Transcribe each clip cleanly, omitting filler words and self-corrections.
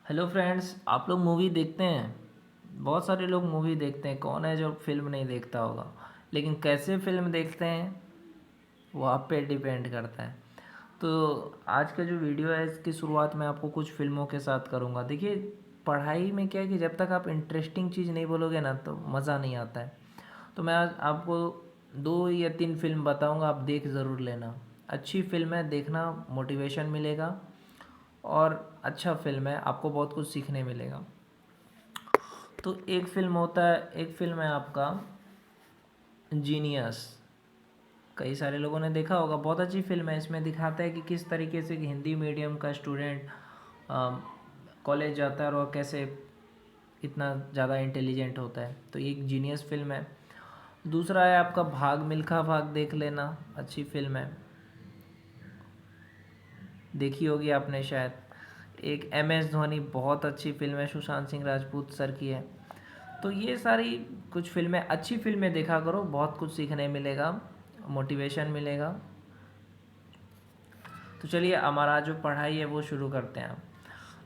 Hello friends, आप लोग movie देखते हैं। बहुत सारे लोग मूवी देखते हैं। कौन है जो फिल्म नहीं देखता होगा? लेकिन कैसे फिल्म देखते हैं वो आप पे डिपेंड करता है। तो आज का जो वीडियो है इसकी शुरुआत मैं आपको कुछ फिल्मों के साथ करूँगा। देखिए, पढ़ाई में क्या है कि जब तक आप इंटरेस्टिंग चीज़ नहीं बोलोगे ना तो मज़ा नहीं आता है। तो मैं आज आपको 2 या 3 फिल्म बताऊँगा, आप देख ज़रूर लेना। अच्छी फिल्म है, देखना, मोटिवेशन मिलेगा और अच्छा फ़िल्म है, आपको बहुत कुछ सीखने मिलेगा। तो एक फ़िल्म है आपका जीनियस। कई सारे लोगों ने देखा होगा, बहुत अच्छी फ़िल्म है। इसमें दिखाता है कि किस तरीके से कि हिंदी मीडियम का स्टूडेंट कॉलेज जाता है और वह कैसे इतना ज़्यादा इंटेलिजेंट होता है। तो ये एक जीनियस फ़िल्म है। दूसरा है आपका भाग मिल्खा भाग, देख लेना, अच्छी फ़िल्म है, देखी होगी आपने शायद। एक एम एस धोनी, बहुत अच्छी फ़िल्म है, सुशांत सिंह राजपूत सर की है। तो ये सारी कुछ फ़िल्में, अच्छी फ़िल्में देखा करो, बहुत कुछ सीखने मिलेगा, मोटिवेशन मिलेगा। तो चलिए हमारा जो पढ़ाई है वो शुरू करते हैं।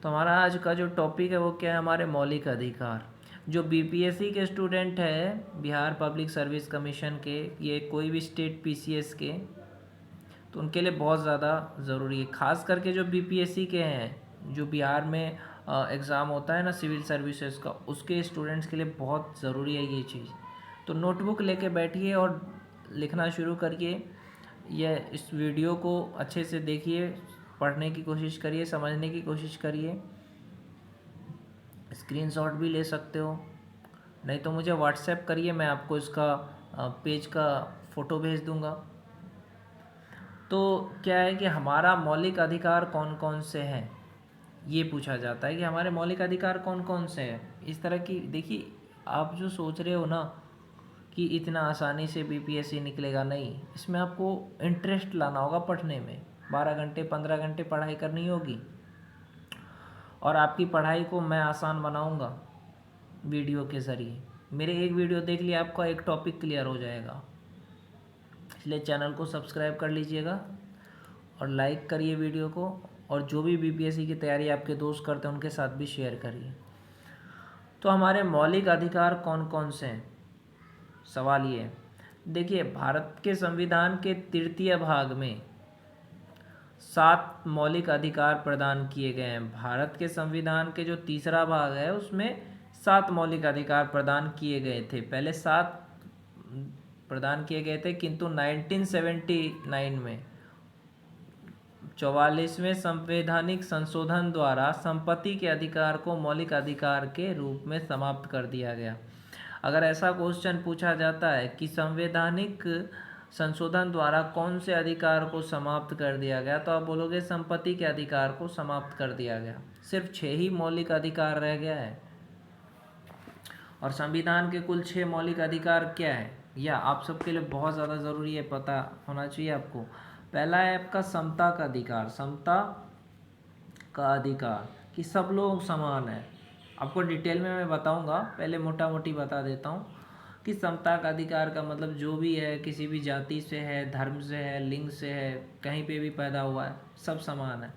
तो हमारा आज का जो टॉपिक है वो क्या है? हमारे मौलिक अधिकार। जो बीपीएससी के स्टूडेंट है, बिहार पब्लिक सर्विस कमीशन के, ये कोई भी स्टेट पीसीएस के, तो उनके लिए बहुत ज़्यादा ज़रूरी है। ख़ास करके जो बीपीएससी के हैं, जो बिहार में एग्ज़ाम होता है ना सिविल सर्विसेज का, उसके स्टूडेंट्स के लिए बहुत ज़रूरी है ये चीज़। तो नोटबुक लेके बैठिए और लिखना शुरू करिए। यह इस वीडियो को अच्छे से देखिए, पढ़ने की कोशिश करिए, समझने की कोशिश करिए। स्क्रीनशॉट भी ले सकते हो, नहीं तो मुझे व्हाट्सएप करिए, मैं आपको इसका पेज का फ़ोटो भेज दूँगा। तो क्या है कि हमारा मौलिक अधिकार कौन कौन से हैं, ये पूछा जाता है कि हमारे मौलिक अधिकार कौन कौन से हैं। इस तरह की देखिए, आप जो सोच रहे हो ना कि इतना आसानी से बीपीएससी निकलेगा, नहीं, इसमें आपको इंटरेस्ट लाना होगा पढ़ने में। 12 घंटे 15 घंटे पढ़ाई करनी होगी और आपकी पढ़ाई को मैं आसान बनाऊंगा वीडियो के ज़रिए। मेरे एक वीडियो देख लिया, आपका एक टॉपिक क्लियर हो जाएगा। इसलिए चैनल को सब्सक्राइब कर लीजिएगा और लाइक करिए वीडियो को, और जो भी बीपीएससी की तैयारी आपके दोस्त करते हैं उनके साथ भी शेयर करिए। तो हमारे मौलिक अधिकार कौन कौन से हैं, सवाल ये है। देखिए, भारत के संविधान के तृतीय भाग में 7 मौलिक अधिकार प्रदान किए गए हैं। भारत के संविधान के जो तीसरा भाग है उसमें 7 मौलिक अधिकार प्रदान किए गए थे। पहले 7 प्रदान किए गए थे, किंतु 1979 में 44वें संवैधानिक संशोधन द्वारा संपत्ति के अधिकार को मौलिक अधिकार के रूप में समाप्त कर दिया गया। अगर ऐसा क्वेश्चन पूछा जाता है कि संवैधानिक संशोधन द्वारा कौन से अधिकार को समाप्त कर दिया गया, तो आप बोलोगे संपत्ति के अधिकार को समाप्त कर दिया गया। सिर्फ 6 ही मौलिक अधिकार रह गया है। और संविधान के कुल 6 मौलिक अधिकार क्या है, यह आप सबके लिए बहुत ज़्यादा ज़रूरी है, पता होना चाहिए आपको। पहला है आपका समता का अधिकार। समता का अधिकार कि सब लोग समान हैं। आपको डिटेल में मैं बताऊंगा, पहले मोटा मोटी बता देता हूँ कि समता का अधिकार का मतलब जो भी है, किसी भी जाति से है, धर्म से है, लिंग से है, कहीं पे भी पैदा हुआ है, सब समान है।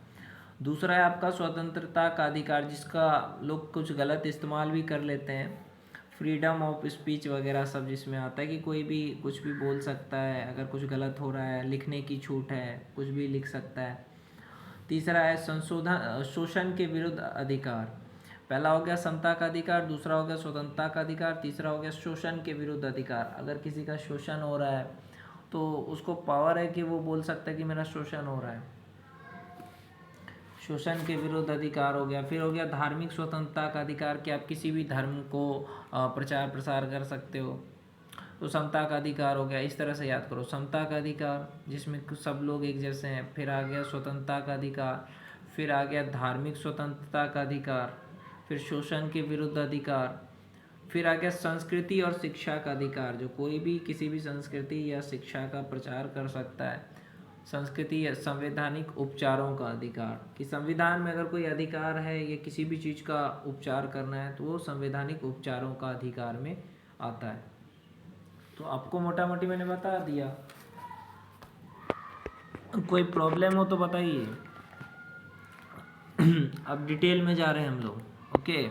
दूसरा है आपका स्वतंत्रता का अधिकार, जिसका लोग कुछ गलत इस्तेमाल भी कर लेते हैं। फ्रीडम ऑफ स्पीच वगैरह सब जिसमें आता है कि कोई भी कुछ भी बोल सकता है, अगर कुछ गलत हो रहा है, लिखने की छूट है, कुछ भी लिख सकता है। तीसरा है संशोधन शोषण के विरुद्ध अधिकार। पहला हो गया समता का अधिकार, दूसरा हो गया स्वतंत्रता का अधिकार, तीसरा हो गया शोषण के विरुद्ध अधिकार। अगर किसी का शोषण हो रहा है तो उसको पावर है कि वो बोल सकता है कि मेरा शोषण हो रहा है। शोषण के विरुद्ध अधिकार हो गया। फिर हो गया धार्मिक स्वतंत्रता का अधिकार कि आप किसी भी धर्म को प्रचार प्रसार कर सकते हो। तो समता का अधिकार हो गया। इस तरह से याद करो, समता का अधिकार जिसमें सब लोग एक जैसे हैं। फिर आ गया स्वतंत्रता का अधिकार, फिर आ गया धार्मिक स्वतंत्रता का अधिकार, फिर शोषण के विरुद्ध अधिकार, फिर आ गया संस्कृति और शिक्षा का अधिकार, जो कोई भी किसी भी संस्कृति या शिक्षा का प्रचार कर सकता है। संस्कृति या संवैधानिक उपचारों का अधिकार कि संविधान में अगर कोई अधिकार है या किसी भी चीज़ का उपचार करना है तो वो संवैधानिक उपचारों का अधिकार में आता है। तो आपको मोटा मोटी मैंने बता दिया, कोई प्रॉब्लम हो तो बताइए। अब डिटेल में जा रहे हैं हम लोग। ओके,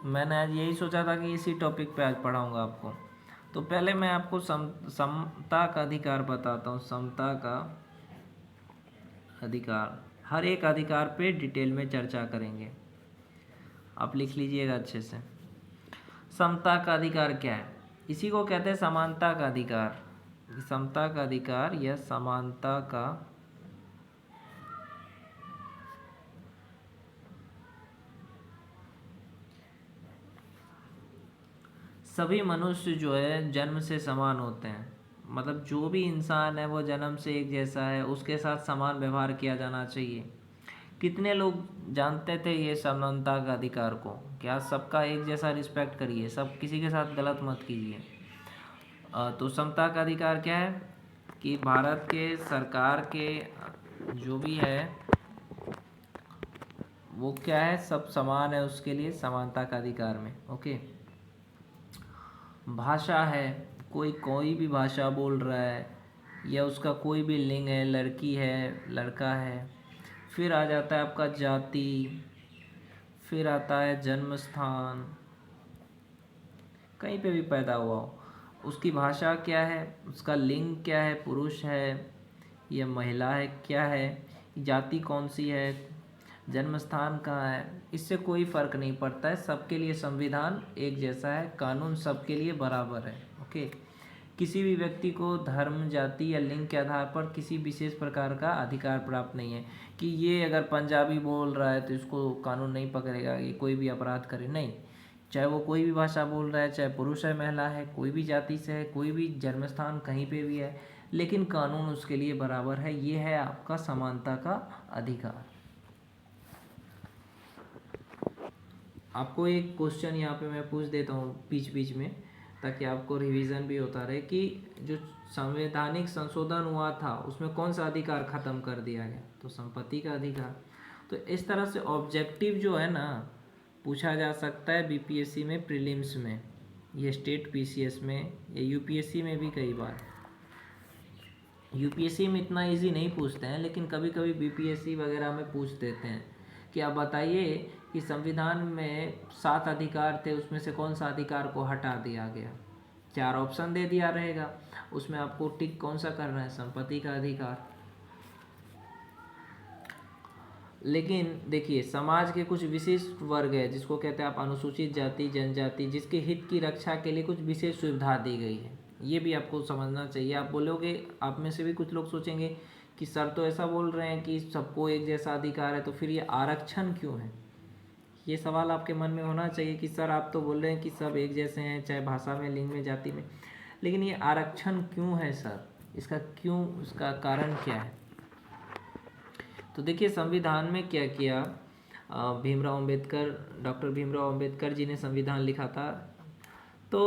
मैंने आज यही सोचा था कि इसी टॉपिक पे आज पढ़ाऊँगा आपको। तो पहले मैं आपको समता का अधिकार बताता हूँ। समता का अधिकार, हर एक अधिकार पे डिटेल में चर्चा करेंगे। आप लिख लीजिएगा अच्छे से। समता का अधिकार क्या है? इसी को कहते हैं समानता का अधिकार। समता का अधिकार या समानता का सभी मनुष्य जो है जन्म से समान होते हैं। मतलब जो भी इंसान है वो जन्म से एक जैसा है, उसके साथ समान व्यवहार किया जाना चाहिए। कितने लोग जानते थे ये समानता का अधिकार को? क्या सबका एक जैसा रिस्पेक्ट करिए, सब किसी के साथ गलत मत कीजिए। तो समता का अधिकार क्या है कि भारत के सरकार के जो भी है वो क्या है, सब समान है, उसके लिए समानता का अधिकार में। ओके, भाषा है, कोई कोई भी भाषा बोल रहा है या उसका कोई भी लिंग है, लड़की है, लड़का है। फिर आ जाता है आपका जाति, फिर आता है जन्म स्थान, कहीं पे भी पैदा हुआ हो उसकी भाषा क्या है, उसका लिंग क्या है, पुरुष है या महिला है, क्या है, जाति कौन सी है, जन्म स्थान कहाँ है, इससे कोई फ़र्क नहीं पड़ता है। सबके लिए संविधान एक जैसा है, कानून सबके लिए बराबर है। ओके, किसी भी व्यक्ति को धर्म, जाति या लिंग के आधार पर किसी विशेष प्रकार का अधिकार प्राप्त नहीं है कि ये अगर पंजाबी बोल रहा है तो इसको कानून नहीं पकड़ेगा, ये कोई भी अपराध करे, नहीं। चाहे वो कोई भी भाषा बोल रहा है, चाहे पुरुष है, महिला है, कोई भी जाति से है, कोई भी जन्म स्थान कहीं पे भी है, लेकिन कानून उसके लिए बराबर है। ये है आपका समानता का अधिकार। आपको एक क्वेश्चन यहाँ पे मैं पूछ देता हूँ बीच बीच में, ताकि आपको रिवीजन भी होता रहे कि जो संवैधानिक संशोधन हुआ था उसमें कौन सा अधिकार खत्म कर दिया गया? तो संपत्ति का अधिकार। तो इस तरह से ऑब्जेक्टिव जो है ना पूछा जा सकता है बीपीएससी में, प्रीलिम्स में, ये स्टेट पीसीएस में, या यूपीएससी में भी कई बार। यूपीएससी में इतना इजी नहीं पूछते हैं, लेकिन कभी कभी बीपीएससी वगैरह में पूछ देते हैं कि आप बताइए कि संविधान में 7 अधिकार थे, उसमें से कौन सा अधिकार को हटा दिया गया। 4 ऑप्शन दे दिया रहेगा, उसमें आपको टिक कौन सा करना है? संपत्ति का अधिकार। लेकिन देखिए, समाज के कुछ विशिष्ट वर्ग है जिसको कहते हैं आप अनुसूचित जाति, जनजाति, जिसके हित की रक्षा के लिए कुछ विशेष सुविधा दी गई है। ये भी आपको समझना चाहिए। आप बोलोगे, आप में से भी कुछ लोग सोचेंगे कि सर तो ऐसा बोल रहे हैं कि सबको एक जैसा अधिकार है, तो फिर ये आरक्षण क्यों है? ये सवाल आपके मन में होना चाहिए कि सर आप तो बोल रहे हैं कि सब एक जैसे हैं, चाहे भाषा में, लिंग में, जाति में, लेकिन ये आरक्षण क्यों है सर? इसका क्यों, उसका कारण क्या है? तो देखिए, संविधान में क्या किया, भीमराव अंबेडकर, डॉक्टर भीमराव अंबेडकर जी ने संविधान लिखा था। तो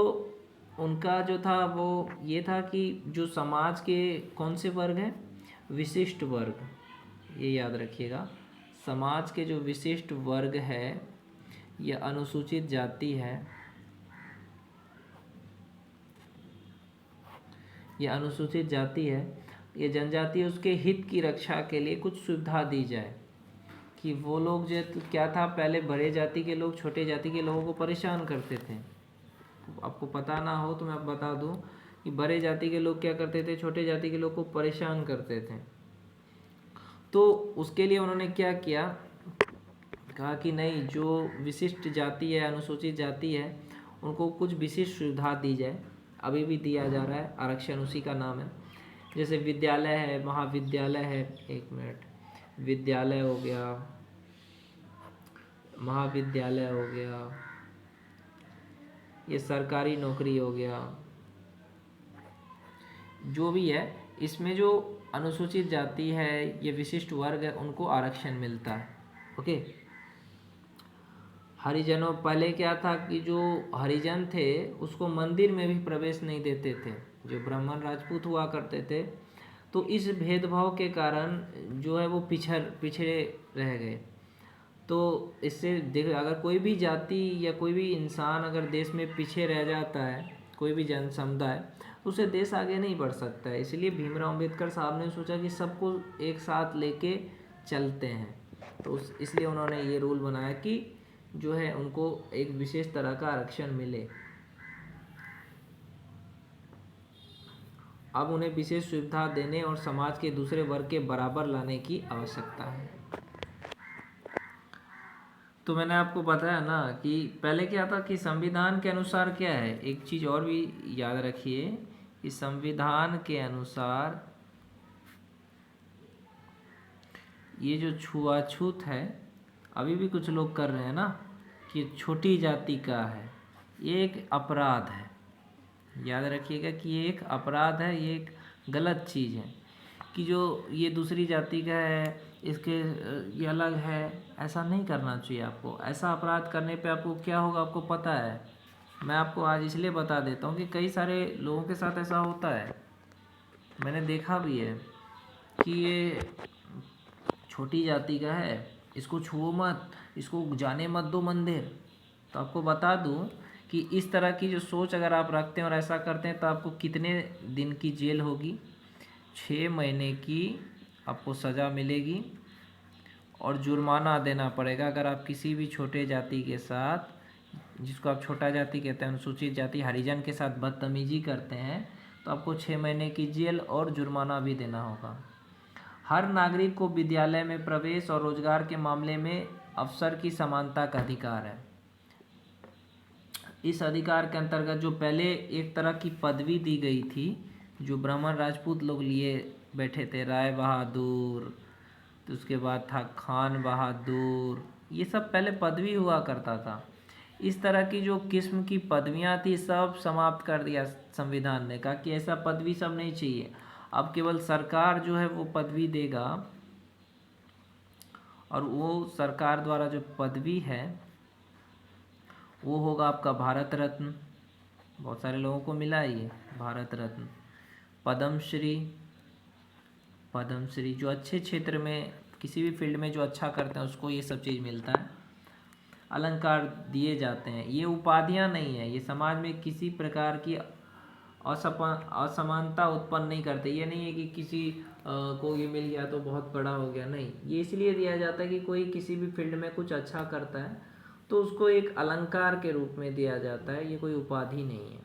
उनका जो था वो ये था कि जो समाज के कौन से वर्ग हैं? विशिष्ट वर्ग, ये याद रखिएगा। समाज के जो विशिष्ट वर्ग है, ये अनुसूचित जाति है, ये अनुसूचित जाति है, ये जनजाति, उसके हित की रक्षा के लिए कुछ सुविधा दी जाए। कि वो लोग जो क्या था, पहले बड़े जाति के लोग छोटे जाति के लोगों को परेशान करते थे। आपको पता ना हो तो मैं बता दूं कि बड़े जाति के लोग क्या करते थे, छोटे जाति के लोग को परेशान करते थे। तो उसके लिए उन्होंने क्या किया, कहा कि नहीं, जो विशिष्ट जाति है, अनुसूचित जाति है, उनको कुछ विशिष्ट सुविधा दी जाए। अभी भी दिया जा रहा है, आरक्षण उसी का नाम है। जैसे विद्यालय है, महाविद्यालय है, एक मिनट, विद्यालय हो गया, महाविद्यालय हो गया, ये सरकारी नौकरी हो गया, जो भी है, इसमें जो अनुसूचित जाति है, ये विशिष्ट वर्ग है, उनको आरक्षण मिलता है। ओके, हरिजनों, पहले क्या था कि जो हरिजन थे उसको मंदिर में भी प्रवेश नहीं देते थे, जो ब्राह्मण राजपूत हुआ करते थे। तो इस भेदभाव के कारण जो है वो पिछड़े रह गए। तो इससे देख, अगर कोई भी जाति या कोई भी इंसान अगर देश में पीछे रह जाता है, कोई भी जन समुदाय, तो उससे देश आगे नहीं बढ़ सकता है। इसलिए भीमराव अंबेडकर साहब ने सोचा कि सबको एक साथ लेके चलते हैं, तो इसलिए उन्होंने ये रूल बनाया कि जो है उनको एक विशेष तरह का आरक्षण मिले। अब उन्हें विशेष सुविधा देने और समाज के दूसरे वर्ग के बराबर लाने की आवश्यकता है। तो मैंने आपको बताया ना कि पहले क्या था कि संविधान के अनुसार क्या है, एक चीज़ और भी याद रखिए कि संविधान के अनुसार ये जो छुआछूत है अभी भी कुछ लोग कर रहे हैं ना, कि छोटी जाति का है, ये एक अपराध है। याद रखिएगा कि ये एक अपराध है, ये एक गलत चीज़ है कि जो ये दूसरी जाति का है इसके ये अलग है, ऐसा नहीं करना चाहिए आपको। ऐसा अपराध करने पे आपको क्या होगा आपको पता है। मैं आपको आज इसलिए बता देता हूँ कि कई सारे लोगों के साथ ऐसा होता है, मैंने देखा भी है कि ये छोटी जाति का है, इसको छुओ मत, इसको जाने मत दो मंदिर। तो आपको बता दूं कि इस तरह की जो सोच अगर आप रखते हैं और ऐसा करते हैं तो आपको कितने दिन की जेल होगी, 6 महीने की आपको सज़ा मिलेगी और जुर्माना देना पड़ेगा। अगर आप किसी भी छोटे जाति के साथ, जिसको आप छोटा जाति कहते हैं, अनुसूचित जाति हरिजन के साथ बदतमीजी करते हैं तो आपको 6 महीने की जेल और जुर्माना भी देना होगा। हर नागरिक को विद्यालय में प्रवेश और रोजगार के मामले में अवसर की समानता का अधिकार है। इस अधिकार के अंतर्गत जो पहले एक तरह की पदवी दी गई थी, जो ब्राह्मण राजपूत लोग लिए बैठे थे, राय बहादुर, तो उसके बाद था खान बहादुर, ये सब पहले पदवी हुआ करता था। इस तरह की जो किस्म की पदवियां थी सब समाप्त कर दिया संविधान ने, कहा कि ऐसा पदवी सब नहीं चाहिए। अब केवल सरकार जो है वो पदवी देगा और वो सरकार द्वारा जो पदवी है वो होगा आपका भारत रत्न, बहुत सारे लोगों को मिला है ये भारत रत्न, पद्मश्री, पद्मश्री जो अच्छे क्षेत्र में किसी भी फील्ड में जो अच्छा करते हैं उसको ये सब चीज़ मिलता है, अलंकार दिए जाते हैं। ये उपाधियां नहीं है, ये समाज में किसी प्रकार की असमानता उत्पन्न नहीं करते। ये नहीं है कि किसी को ये मिल गया तो बहुत बड़ा हो गया, नहीं, ये इसलिए दिया जाता है कि कोई किसी भी फील्ड में कुछ अच्छा करता है तो उसको एक अलंकार के रूप में दिया जाता है, ये कोई उपाधि नहीं है।